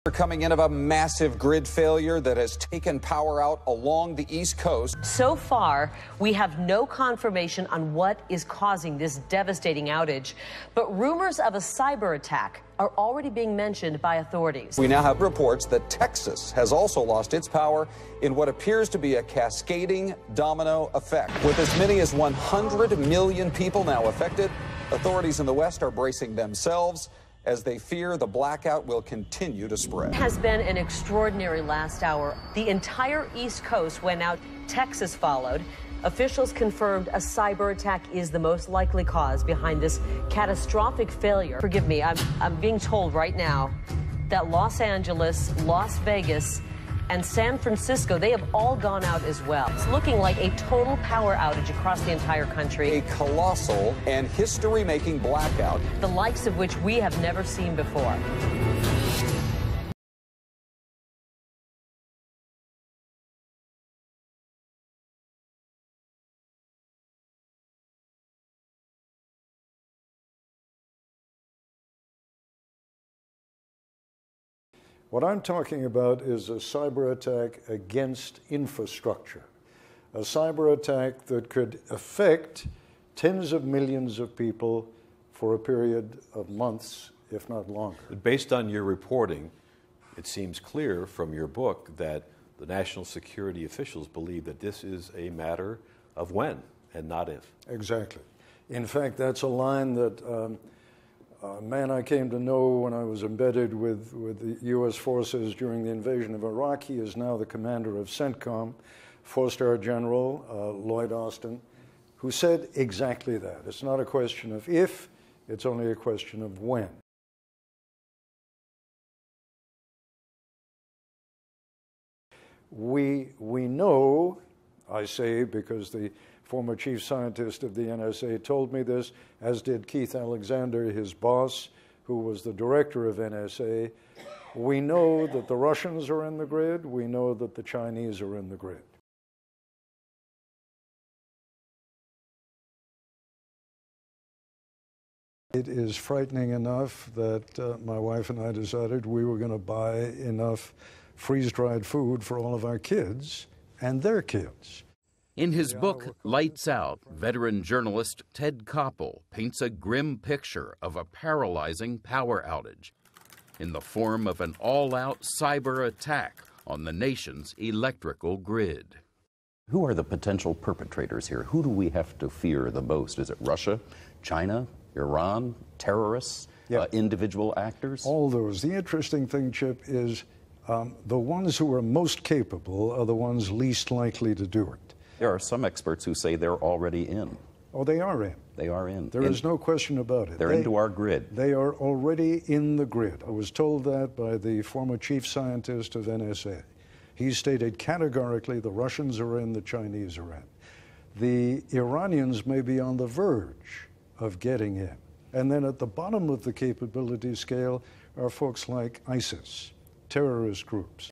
Coming in of a massive grid failure that has taken power out along the East Coast. So far, we have no confirmation on what is causing this devastating outage, but rumors of a cyber attack are already being mentioned by authorities. We now have reports that Texas has also lost its power in what appears to be a cascading domino effect. With as many as 100 million people now affected, authorities in the West are bracing themselves as they fear the blackout will continue to spread. It has been an extraordinary last hour. The entire East Coast went out. Texas followed. Officials confirmed a cyber attack is the most likely cause behind this catastrophic failure. Forgive me, I'm being told right now that Los Angeles, Las Vegas, and San Francisco, they have all gone out as well. It's looking like a total power outage across the entire country. A colossal and history-making blackout, the likes of which we have never seen before. What I'm talking about is a cyber attack against infrastructure, a cyber attack that could affect tens of millions of people for a period of months, if not longer. Based on your reporting, it seems clear from your book that the national security officials believe that this is a matter of when and not if. Exactly. In fact, that's a line that a man I came to know when I was embedded with the U.S. forces during the invasion of Iraq. He is now the commander of CENTCOM, four-star general Lloyd Austin, who said exactly that. It's not a question of if, it's only a question of when. We know, I say because the former chief scientist of the NSA told me this, as did Keith Alexander, his boss, who was the director of NSA. We know that the Russians are in the grid. We know that the Chinese are in the grid. It is frightening enough that my wife and I decided we were going to buy enough freeze-dried food for all of our kids and their kids. In his book, Lights Out, veteran journalist Ted Koppel paints a grim picture of a paralyzing power outage in the form of an all-out cyber attack on the nation's electrical grid. Who are the potential perpetrators here? Who do we have to fear the most? Is it Russia, China, Iran, terrorists, individual actors? All those. The interesting thing, Chip, is the ones who are most capable are the ones least likely to do it. There are some experts who say they're already in. Oh, they are in. They are in. There is no question about it. They're into our grid. They are already in the grid. I was told that by the former chief scientist of NSA. He stated categorically the Russians are in, the Chinese are in. The Iranians may be on the verge of getting in. And then at the bottom of the capability scale are folks like ISIS, terrorist groups.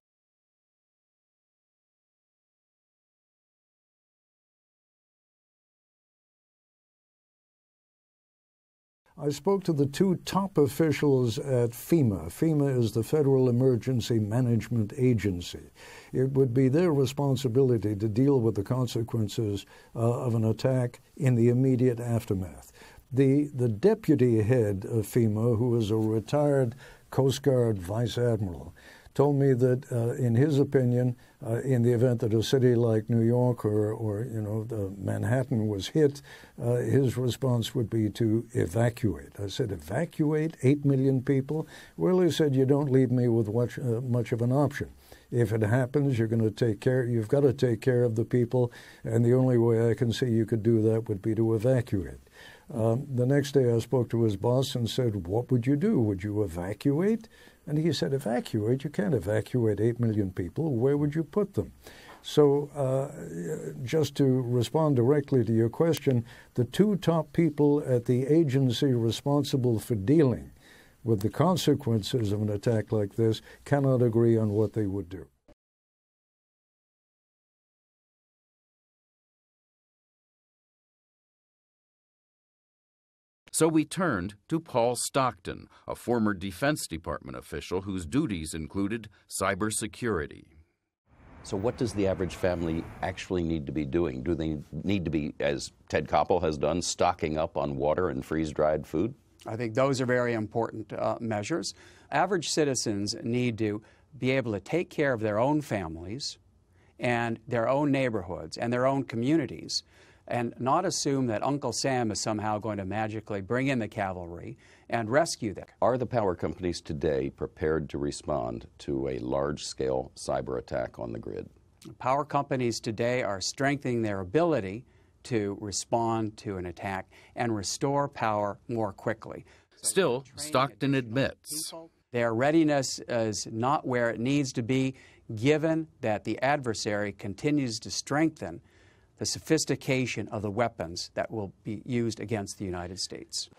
I spoke to the two top officials at FEMA. FEMA is the Federal Emergency Management Agency. It would be their responsibility to deal with the consequences of an attack in the immediate aftermath. The deputy head of FEMA, who is a retired Coast Guard vice admiral, told me that, in his opinion, in the event that a city like New York or Manhattan was hit, his response would be to evacuate. I said, evacuate 8 million people? Well, he said, you don't leave me with much of an option. If it happens, you've got to take care of the people, and the only way I can see you could do that would be to evacuate. The next day I spoke to his boss and said, what would you do? Would you evacuate? And he said, evacuate? You can't evacuate 8 million people. Where would you put them? So just to respond directly to your question, the two top people at the agency responsible for dealing with the consequences of an attack like this cannot agree on what they would do. So we turned to Paul Stockton, a former Defense Department official whose duties included cybersecurity. So what does the average family actually need to be doing? Do they need to be, as Ted Koppel has done, stocking up on water and freeze-dried food? I think those are very important measures. Average citizens need to be able to take care of their own families and their own neighborhoods and their own communities, and not assume that Uncle Sam is somehow going to magically bring in the cavalry and rescue them. Are the power companies today prepared to respond to a large-scale cyber attack on the grid? Power companies today are strengthening their ability to respond to an attack and restore power more quickly. Still, Stockton admits their readiness is not where it needs to be, given that the adversary continues to strengthen the sophistication of the weapons that will be used against the United States.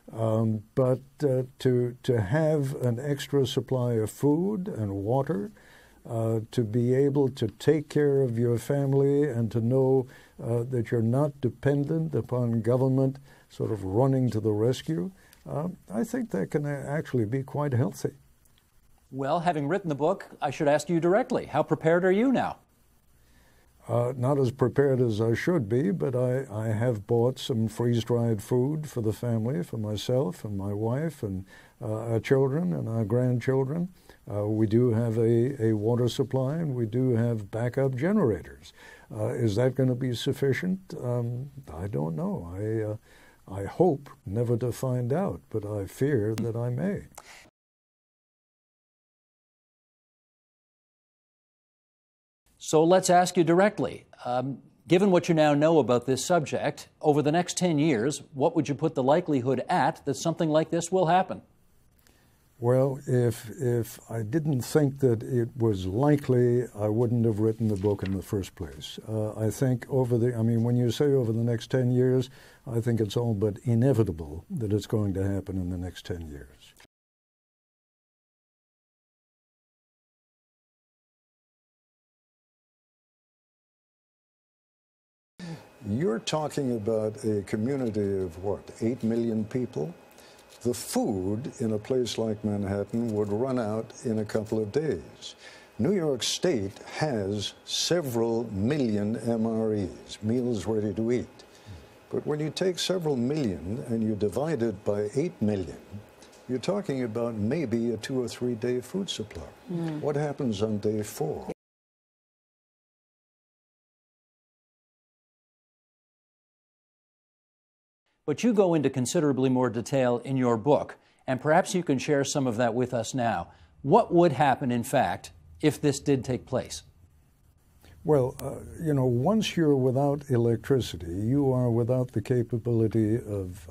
But to have an extra supply of food and water, to be able to take care of your family and to know that you're not dependent upon government sort of running to the rescue, I think that can actually be quite healthy. Well, having written the book, I should ask you directly, how prepared are you now? Not as prepared as I should be, but I have bought some freeze-dried food for the family, for myself and my wife and our children and our grandchildren. We do have a water supply, and we do have backup generators. Is that going to be sufficient? I don't know. I hope never to find out, but I fear that I may. So let's ask you directly. Given what you now know about this subject, over the next 10 years, what would you put the likelihood at that something like this will happen? Well, if I didn't think that it was likely, I wouldn't have written the book in the first place. I think when you say over the next 10 years, I think it's all but inevitable that it's going to happen in the next 10 years. You're talking about a community of, what, 8 million people? The food in a place like Manhattan would run out in a couple of days. New York State has several million MREs, meals ready to eat. But when you take several million and you divide it by 8 million, you're talking about maybe a 2 or 3 day food supply. What happens on day 4? But you go into considerably more detail in your book, and perhaps you can share some of that with us now. What would happen, in fact, if this did take place? Well, once you're without electricity, you are without the capability of,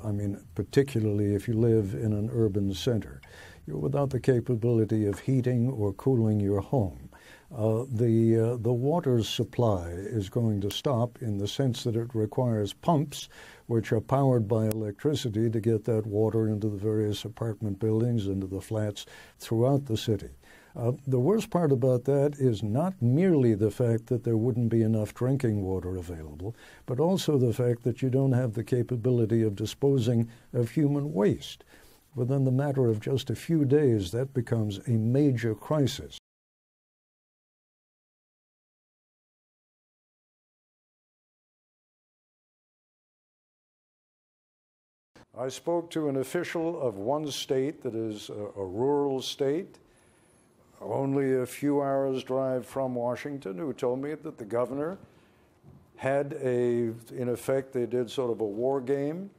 particularly if you live in an urban center, you're without the capability of heating or cooling your home. The water supply is going to stop in the sense that it requires pumps which are powered by electricity to get that water into the various apartment buildings, into the flats throughout the city. The worst part about that is not merely the fact that there wouldn't be enough drinking water available, but also the fact that you don't have the capability of disposing of human waste. Within the matter of just a few days, that becomes a major crisis. I spoke to an official of one state that is a rural state, only a few hours' drive from Washington, who told me that the governor had in effect, they did sort of a war game,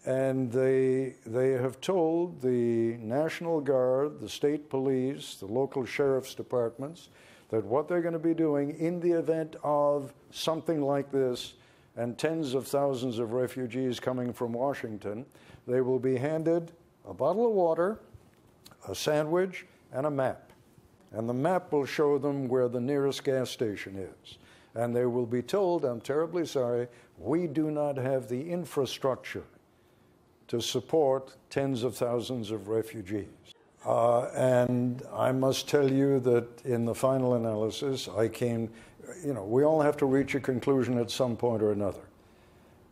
and they have told the National Guard, the state police, the local sheriff's departments, that what they're going to be doing in the event of something like this, and tens of thousands of refugees coming from Washington, they will be handed a bottle of water, a sandwich, and a map. And the map will show them where the nearest gas station is. And they will be told, I'm terribly sorry, we do not have the infrastructure to support tens of thousands of refugees. And I must tell you that in the final analysis, I came you know, we all have to reach a conclusion at some point or another.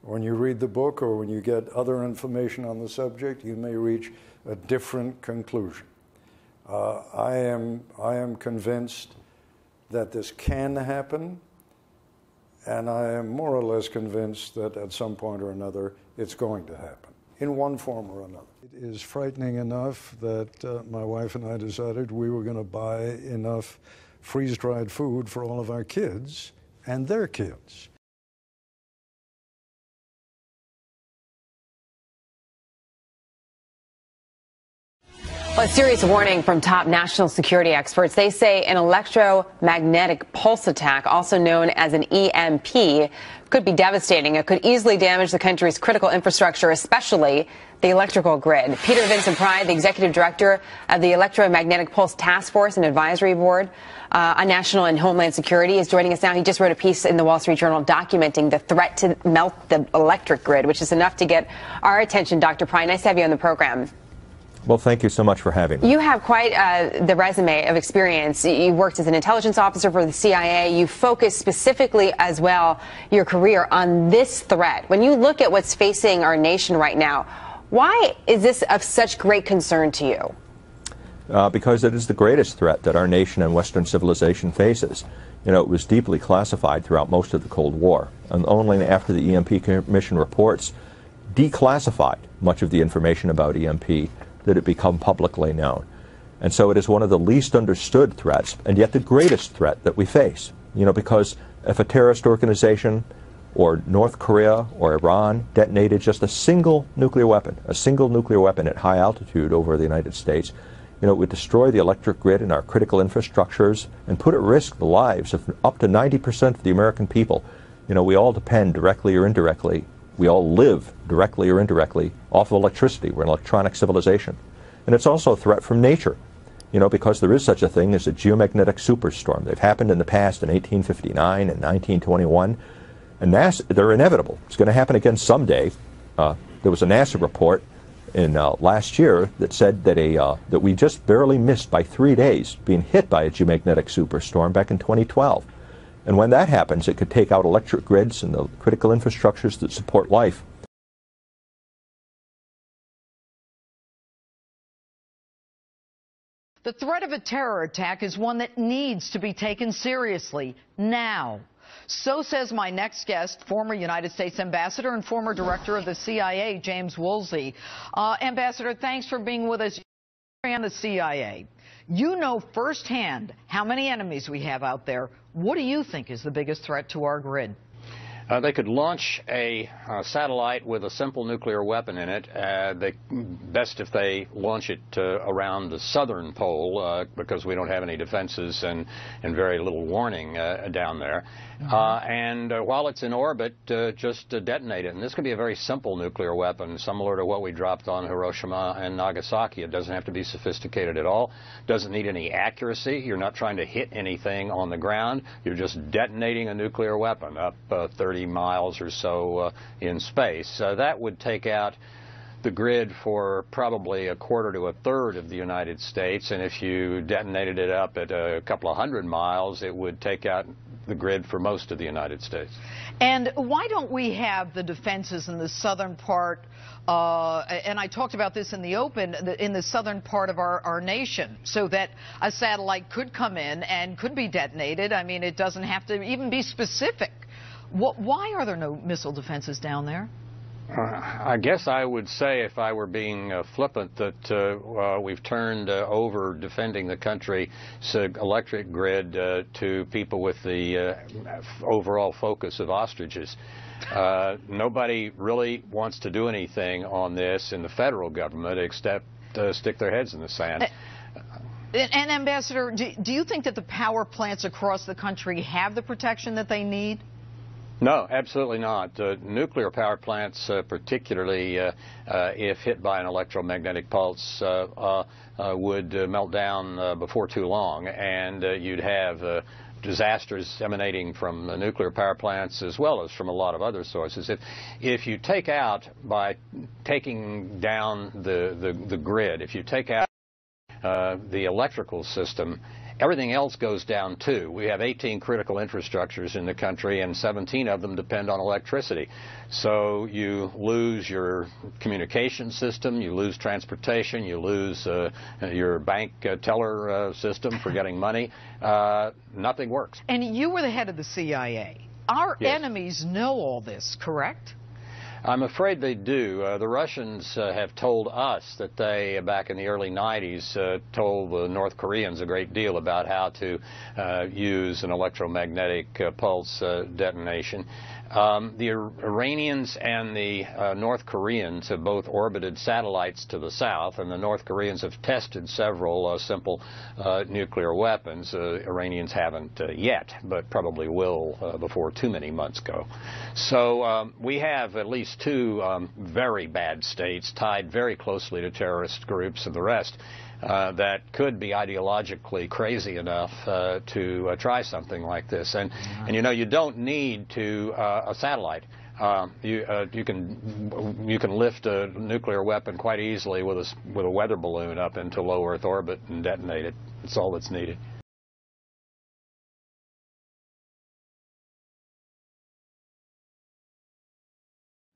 When you read the book or when you get other information on the subject, you may reach a different conclusion. I am convinced that this can happen, and I am more or less convinced that at some point or another it's going to happen, in one form or another. It is frightening enough that my wife and I decided we were going to buy enough freeze-dried food for all of our kids and their kids. Well, a serious warning from top national security experts. They say an electromagnetic pulse attack, also known as an EMP, could be devastating. It could easily damage the country's critical infrastructure, especially the electrical grid. Peter Vincent Pride, the executive director of the Electromagnetic Pulse Task Force and Advisory Board on National and Homeland Security, is joining us now. He just wrote a piece in the Wall Street Journal documenting the threat to melt the electric grid, which is enough to get our attention. Dr. Pride, nice to have you on the program. Well, thank you so much for having me. You have quite the resume of experience. You worked as an intelligence officer for the CIA. You focused specifically as well your career on this threat. When you look at what's facing our nation right now, why is this of such great concern to you? Because it is the greatest threat that our nation and Western civilization faces. You know, it was deeply classified throughout most of the Cold War, and only after the EMP Commission reports declassified much of the information about EMP did it become publicly known. And so it is one of the least understood threats, and yet the greatest threat that we face. You know, because if a terrorist organization or North Korea or Iran detonated just a single nuclear weapon at high altitude over the United States, you know, it would destroy the electric grid and our critical infrastructures and put at risk the lives of up to 90% of the American people. You know, we all depend directly or indirectly. We all live directly or indirectly off of electricity. We're an electronic civilization. And it's also a threat from nature, you know, because there is such a thing as a geomagnetic superstorm. They've happened in the past in 1859 and 1921, and they're inevitable. It's going to happen again someday. There was a NASA report in last year that said that that we just barely missed by 3 days being hit by a geomagnetic superstorm back in 2012. And when that happens, it could take out electric grids and the critical infrastructures that support life. The threat of a terror attack is one that needs to be taken seriously now. So says my next guest, former United States Ambassador and former Director of the CIA, James Woolsey. Ambassador, thanks for being with us. And the CIA. You know firsthand how many enemies we have out there. What do you think is the biggest threat to our grid? They could launch a satellite with a simple nuclear weapon in it. Best if they launch it around the southern pole because we don't have any defenses and very little warning down there. And while it's in orbit, just detonate it. And this could be a very simple nuclear weapon, similar to what we dropped on Hiroshima and Nagasaki. It doesn't have to be sophisticated at all. Doesn't need any accuracy. You're not trying to hit anything on the ground. You're just detonating a nuclear weapon up 30 miles or so in space. That would take out the grid for probably a quarter to a third of the United States, and if you detonated it up at a couple of hundred miles, it would take out the grid for most of the United States. And why don't we have the defenses in the southern part, and I talked about this in the open, in the southern part of our nation, so that a satellite could come in and could be detonated. I mean, it doesn't have to even be specific. Why are there no missile defenses down there? I guess I would say, if I were being flippant, that we've turned over defending the country's electric grid to people with the overall focus of ostriches. Nobody really wants to do anything on this in the federal government except stick their heads in the sand. And Ambassador, do you think that the power plants across the country have the protection that they need? No, absolutely not. Nuclear power plants, particularly if hit by an electromagnetic pulse, would melt down before too long, and you'd have disasters emanating from the nuclear power plants as well as from a lot of other sources. If you take out, by taking down the grid, if you take out the electrical system everything else goes down too. We have 18 critical infrastructures in the country, and 17 of them depend on electricity. So you lose your communication system, you lose transportation, you lose your bank teller system for getting money. Nothing works. And you were the head of the CIA. Our enemies know all this, correct? I'm afraid they do. The Russians have told us that they, back in the early 90s, told the North Koreans a great deal about how to use an electromagnetic pulse detonation. The Iranians and the North Koreans have both orbited satellites to the south, and the North Koreans have tested several simple nuclear weapons. Iranians haven't yet, but probably will before too many months go. So we have at least two very bad states tied very closely to terrorist groups and the rest that could be ideologically crazy enough to try something like this. And you know, you don't need a satellite. You can lift a nuclear weapon quite easily with a weather balloon up into low Earth orbit and detonate it. That's all that's needed.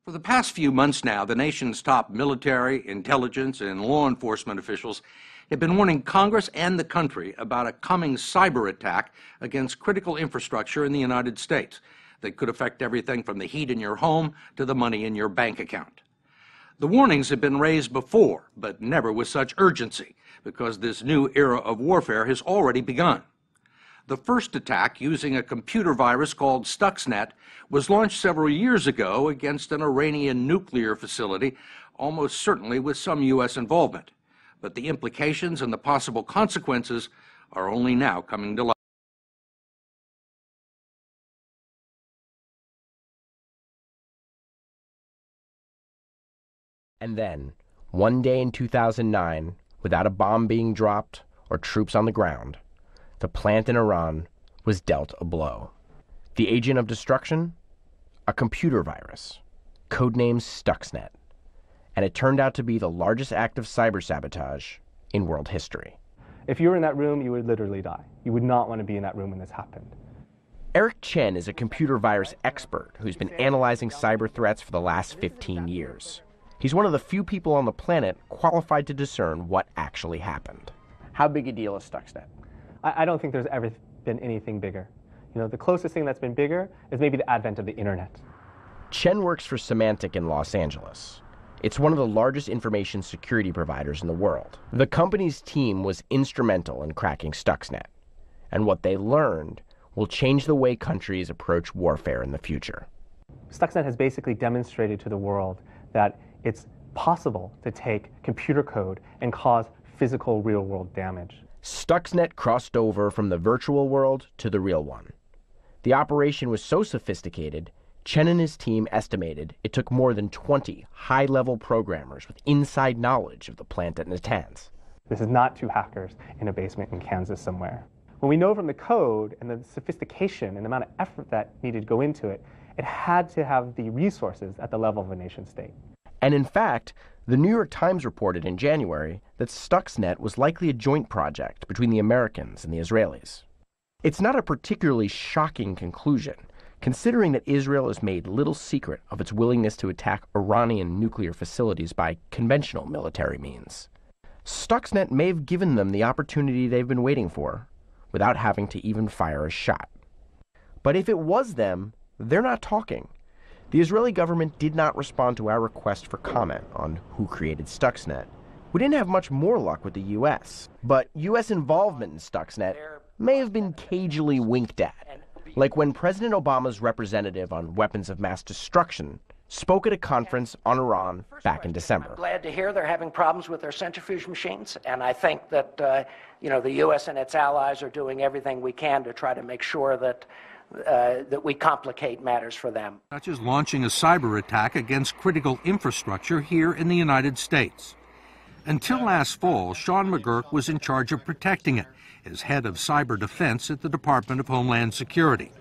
For the past few months now, the nation's top military, intelligence, and law enforcement officials have been warning Congress and the country about a coming cyber attack against critical infrastructure in the United States that could affect everything from the heat in your home to the money in your bank account. The warnings have been raised before, but never with such urgency, because this new era of warfare has already begun. The first attack, using a computer virus called Stuxnet, was launched several years ago against an Iranian nuclear facility, almost certainly with some U.S. involvement. But the implications and the possible consequences are only now coming to light. And then, one day in 2009, without a bomb being dropped or troops on the ground, the plant in Iran was dealt a blow. The agent of destruction? A computer virus, codenamed Stuxnet. And it turned out to be the largest act of cyber sabotage in world history. If you were in that room, you would literally die. You would not want to be in that room when this happened. Eric Chen is a computer virus expert who's been analyzing cyber threats for the last 15 years. He's one of the few people on the planet qualified to discern what actually happened. How big a deal is Stuxnet? I don't think there's ever been anything bigger. You know, the closest thing that's been bigger is maybe the advent of the internet. Chen works for Symantec in Los Angeles. It's one of the largest information security providers in the world. The company's team was instrumental in cracking Stuxnet, and what they learned will change the way countries approach warfare in the future. Stuxnet has basically demonstrated to the world that it's possible to take computer code and cause physical real-world damage. Stuxnet crossed over from the virtual world to the real one. The operation was so sophisticated, Chen and his team estimated it took more than 20 high-level programmers with inside knowledge of the plant at Natanz. This is not two hackers in a basement in Kansas somewhere. When we know from the code and the sophistication and the amount of effort that needed to go into it, it had to have the resources at the level of a nation state. And in fact, the New York Times reported in January that Stuxnet was likely a joint project between the Americans and the Israelis. It's not a particularly shocking conclusion, considering that Israel has made little secret of its willingness to attack Iranian nuclear facilities by conventional military means. Stuxnet may have given them the opportunity they've been waiting for, without having to even fire a shot. But if it was them, they're not talking. The Israeli government did not respond to our request for comment on who created Stuxnet. We didn't have much more luck with the U.S., but U.S. involvement in Stuxnet may have been cagily winked at, like when President Obama's representative on weapons of mass destruction spoke at a conference on Iran back in December. I'm glad to hear they're having problems with their centrifuge machines, and I think that the U.S. and its allies are doing everything we can to try to make sure that we complicate matters for them. Such as launching a cyber attack against critical infrastructure here in the United States. Until last fall, Sean McGurk was in charge of protecting it as head of cyber defense at the Department of Homeland Security.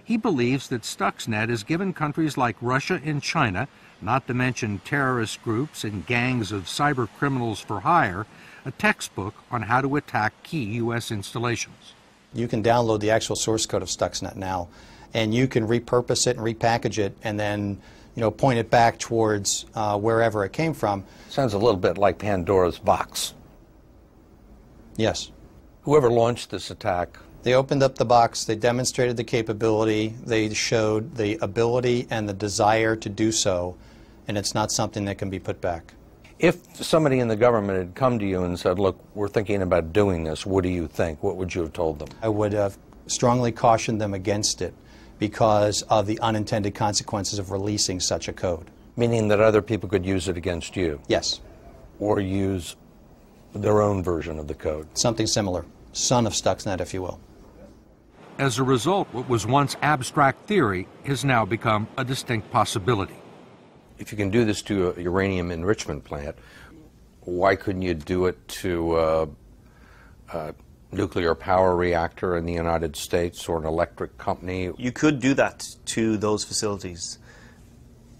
He believes that Stuxnet has given countries like Russia and China not to mention terrorist groups and gangs of cyber criminals for hire, a textbook on how to attack key U.S. installations. You can download the actual source code of Stuxnet now, and you can repurpose it and repackage it and then point it back towards wherever it came from. Sounds a little bit like Pandora's box. Yes. Whoever launched this attack, they opened up the box, they demonstrated the capability, they showed the ability and the desire to do so, and it's not something that can be put back. if somebody in the government had come to you and said, look, we're thinking about doing this, what do you think? What would you have told them? I would have strongly cautioned them against it because of the unintended consequences of releasing such a code. Meaning that other people could use it against you? Yes. Or use their own version of the code? Something similar. Son of Stuxnet, if you will. As a result, what was once abstract theory has now become a distinct possibility. If you can do this to a uranium enrichment plant, why couldn't you do it to a nuclear power reactor in the United States or an electric company? You could do that to those facilities.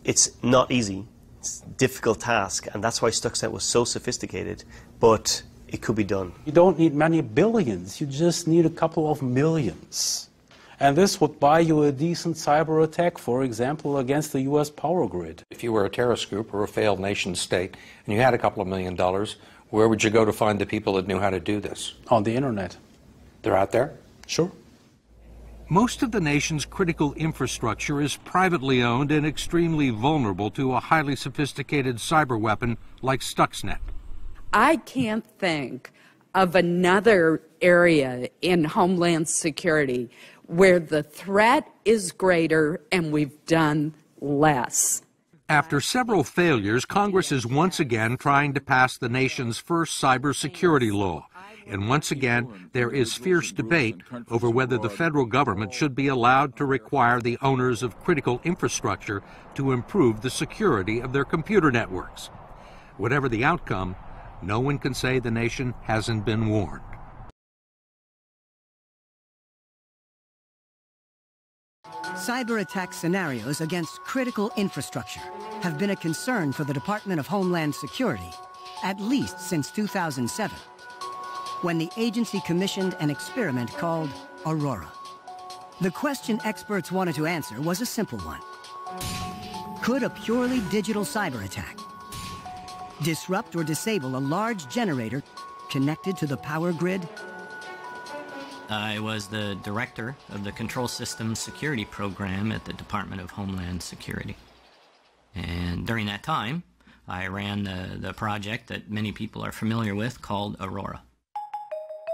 It's not easy. It's a difficult task, and that's why Stuxnet was so sophisticated, but it could be done. You don't need many billions, you just need a couple of millions. And this would buy you a decent cyber attack, for example, against the U.S. power grid. If you were a terrorist group or a failed nation state and you had a couple of $1 million, where would you go to find the people that knew how to do this? On the internet. They're out there? Sure. Most of the nation's critical infrastructure is privately owned and extremely vulnerable to a highly sophisticated cyber weapon like Stuxnet. I can't think of another area in Homeland Security where the threat is greater and we've done less. After several failures, Congress is once again trying to pass the nation's first cybersecurity law. And once again, there is fierce debate over whether the federal government should be allowed to require the owners of critical infrastructure to improve the security of their computer networks. Whatever the outcome, no one can say the nation hasn't been warned. Cyber attack scenarios against critical infrastructure have been a concern for the Department of Homeland Security, at least since 2007, when the agency commissioned an experiment called Aurora. The question experts wanted to answer was a simple one. Could a purely digital cyber attack disrupt or disable a large generator connected to the power grid? I was the director of the Control Systems Security Program at the Department of Homeland Security. And during that time, I ran the project that many people are familiar with called Aurora.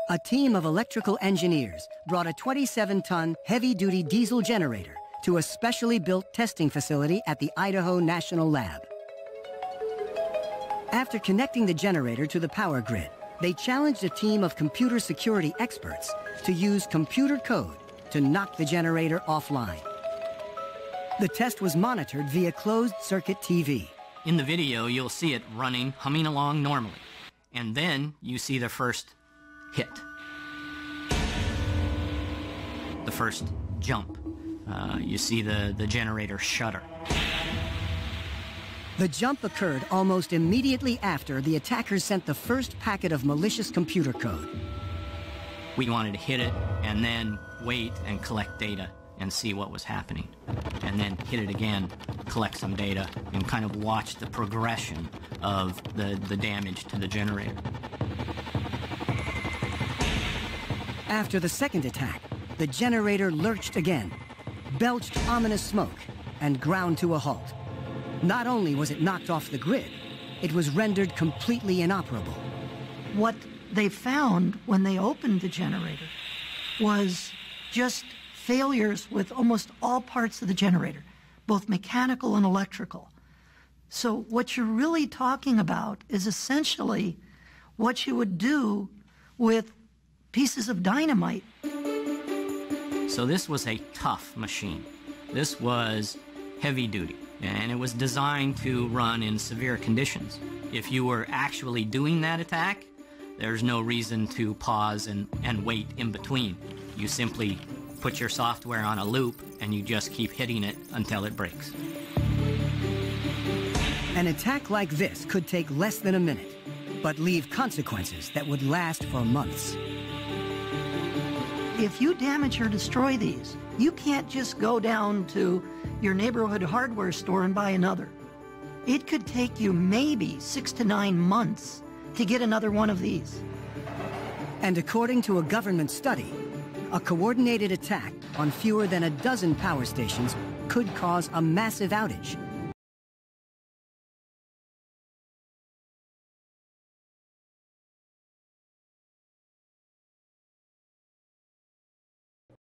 A team of electrical engineers brought a 27-ton heavy-duty diesel generator to a specially built testing facility at the Idaho National Lab. After connecting the generator to the power grid, they challenged a team of computer security experts to use computer code to knock the generator offline. The test was monitored via closed-circuit TV. In the video, you'll see it running, humming along normally. And then you see the first hit. The first jump. You see the generator shudder. The jump occurred almost immediately after the attackers sent the first packet of malicious computer code. We wanted to hit it and then wait and collect data and see what was happening. And then hit it again, collect some data, and kind of watch the progression of the damage to the generator. After the second attack, the generator lurched again, belched ominous smoke, and ground to a halt. Not only was it knocked off the grid, it was rendered completely inoperable. What they found when they opened the generator was just failures with almost all parts of the generator, both mechanical and electrical. So what you're really talking about is essentially what you would do with pieces of dynamite. So this was a tough machine. This was heavy duty. And it was designed to run in severe conditions. If you were actually doing that attack, there's no reason to pause and wait in between. You simply put your software on a loop and you just keep hitting it until it breaks. An attack like this could take less than a minute, but leave consequences that would last for months. If you damage or destroy these, you can't just go down to your neighborhood hardware store and buy another. It could take you maybe 6 to 9 months to get another one of these. And according to a government study, a coordinated attack on fewer than a dozen power stations could cause a massive outage.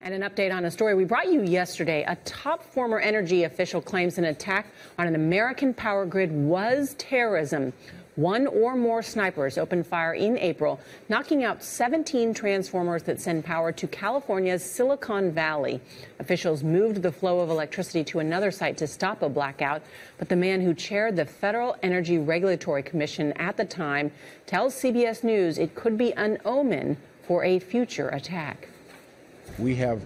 And an update on a story we brought you yesterday. A top former energy official claims an attack on an American power grid was terrorism. One or more snipers opened fire in April, knocking out 17 transformers that send power to California's Silicon Valley. Officials moved the flow of electricity to another site to stop a blackout, but the man who chaired the Federal Energy Regulatory Commission at the time tells CBS News it could be an omen for a future attack. We have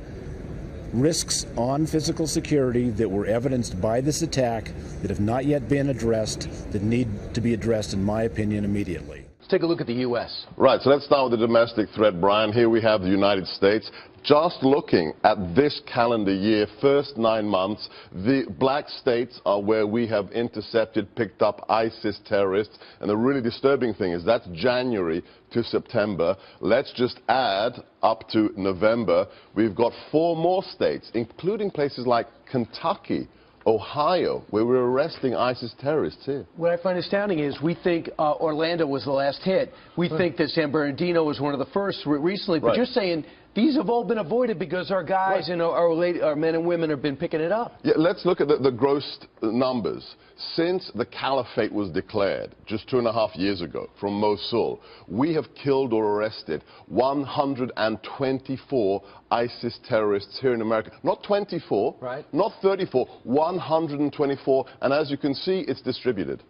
risks on physical security that were evidenced by this attack that have not yet been addressed, that need to be addressed, in my opinion, immediately. Let's take a look at the U.S. Right, so let's start with the domestic threat, Brian. Here we have the United States. Just looking at this calendar year, first 9 months, the black states are where we have intercepted, picked up ISIS terrorists. And the really disturbing thing is that's January to September. Let's just add up to November. We've got 4 more states, including places like Kentucky, Ohio, where we're arresting ISIS terrorists here. What I find astounding is we think Orlando was the last hit. We think that San Bernardino was one of the first recently. But you're saying these have all been avoided because our guys and our men and women have been picking it up. Yeah, let's look at the gross numbers. Since the caliphate was declared just 2.5 years ago from Mosul, we have killed or arrested 124 ISIS terrorists here in America. Not 24, not 34, 124. And as you can see, it's distributed.